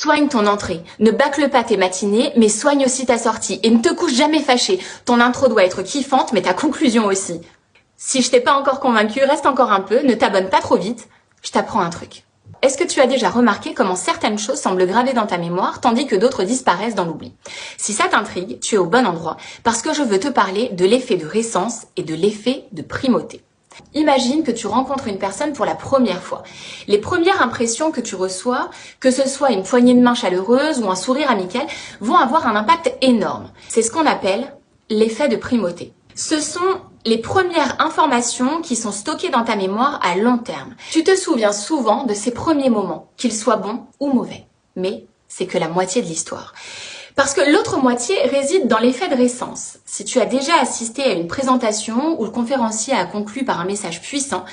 Soigne ton entrée. Ne bâcle pas tes matinées, mais soigne aussi ta sortie. Et ne te couche jamais fâché. Ton intro doit être kiffante, mais ta conclusion aussi. Si je t'ai pas encore convaincu, reste encore un peu, ne t'abonne pas trop vite. Je t'apprends un truc. Est-ce que tu as déjà remarqué comment certaines choses semblent gravées dans ta mémoire, tandis que d'autres disparaissent dans l'oubli? Si ça t'intrigue, tu es au bon endroit, parce que je veux te parler de l'effet de récence et de l'effet de primauté. Imagine que tu rencontres une personne pour la première fois. Les premières impressions que tu reçois, que ce soit une poignée de main chaleureuse ou un sourire amical, vont avoir un impact énorme. C'est ce qu'on appelle l'effet de primauté. Ce sont les premières informations qui sont stockées dans ta mémoire à long terme. Tu te souviens souvent de ces premiers moments, qu'ils soient bons ou mauvais. Mais c'est que la moitié de l'histoire. Parce que l'autre moitié réside dans l'effet de récence. Si tu as déjà assisté à une présentation où le conférencier a conclu par un message puissant,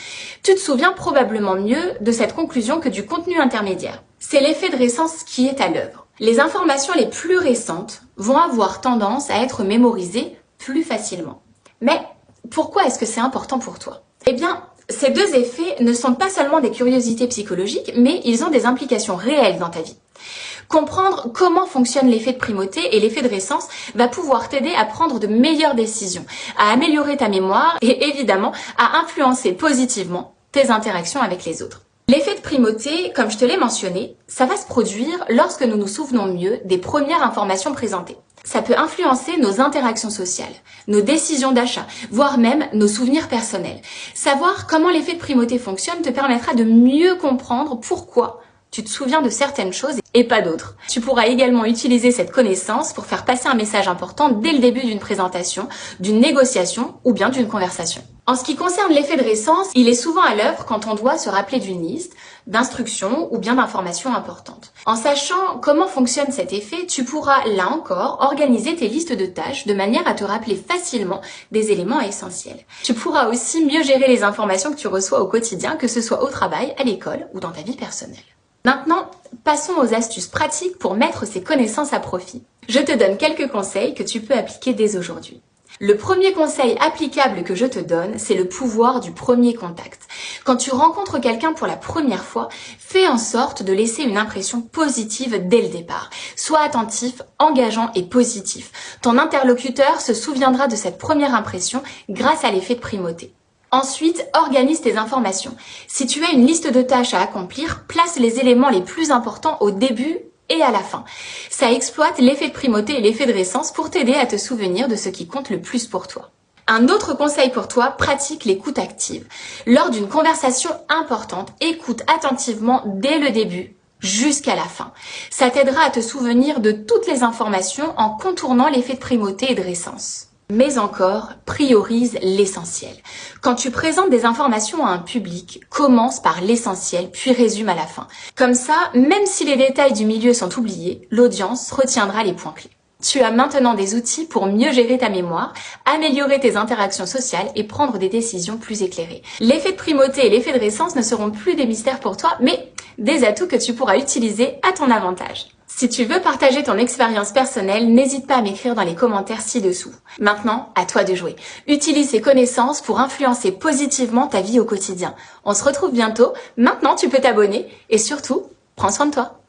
tu te souviens probablement mieux de cette conclusion que du contenu intermédiaire. C'est l'effet de récence qui est à l'œuvre. Les informations les plus récentes vont avoir tendance à être mémorisées plus facilement. Mais pourquoi est-ce que c'est important pour toi? Eh bien, ces deux effets ne sont pas seulement des curiosités psychologiques, mais ils ont des implications réelles dans ta vie. Comprendre comment fonctionne l'effet de primauté et l'effet de récence va pouvoir t'aider à prendre de meilleures décisions, à améliorer ta mémoire et évidemment à influencer positivement tes interactions avec les autres. L'effet de primauté, comme je te l'ai mentionné, ça va se produire lorsque nous nous souvenons mieux des premières informations présentées. Ça peut influencer nos interactions sociales, nos décisions d'achat, voire même nos souvenirs personnels. Savoir comment l'effet de primauté fonctionne te permettra de mieux comprendre pourquoi tu te souviens de certaines choses et pas d'autres. Tu pourras également utiliser cette connaissance pour faire passer un message important dès le début d'une présentation, d'une négociation ou bien d'une conversation. En ce qui concerne l'effet de récence, il est souvent à l'œuvre quand on doit se rappeler d'une liste, d'instructions ou bien d'informations importantes. En sachant comment fonctionne cet effet, tu pourras, là encore, organiser tes listes de tâches de manière à te rappeler facilement des éléments essentiels. Tu pourras aussi mieux gérer les informations que tu reçois au quotidien, que ce soit au travail, à l'école ou dans ta vie personnelle. Maintenant, passons aux astuces pratiques pour mettre ces connaissances à profit. Je te donne quelques conseils que tu peux appliquer dès aujourd'hui. Le premier conseil applicable que je te donne, c'est le pouvoir du premier contact. Quand tu rencontres quelqu'un pour la première fois, fais en sorte de laisser une impression positive dès le départ. Sois attentif, engageant et positif. Ton interlocuteur se souviendra de cette première impression grâce à l'effet de primauté. Ensuite, organise tes informations. Si tu as une liste de tâches à accomplir, place les éléments les plus importants au début et à la fin. Ça exploite l'effet de primauté et l'effet de récence pour t'aider à te souvenir de ce qui compte le plus pour toi. Un autre conseil pour toi, pratique l'écoute active. Lors d'une conversation importante, écoute attentivement dès le début jusqu'à la fin. Ça t'aidera à te souvenir de toutes les informations en contournant l'effet de primauté et de récence. Mais encore, priorise l'essentiel. Quand tu présentes des informations à un public, commence par l'essentiel, puis résume à la fin. Comme ça, même si les détails du milieu sont oubliés, l'audience retiendra les points clés. Tu as maintenant des outils pour mieux gérer ta mémoire, améliorer tes interactions sociales et prendre des décisions plus éclairées. L'effet de primauté et l'effet de récence ne seront plus des mystères pour toi, mais des atouts que tu pourras utiliser à ton avantage. Si tu veux partager ton expérience personnelle, n'hésite pas à m'écrire dans les commentaires ci-dessous. Maintenant, à toi de jouer. Utilise ces connaissances pour influencer positivement ta vie au quotidien. On se retrouve bientôt. Maintenant, tu peux t'abonner et surtout, prends soin de toi.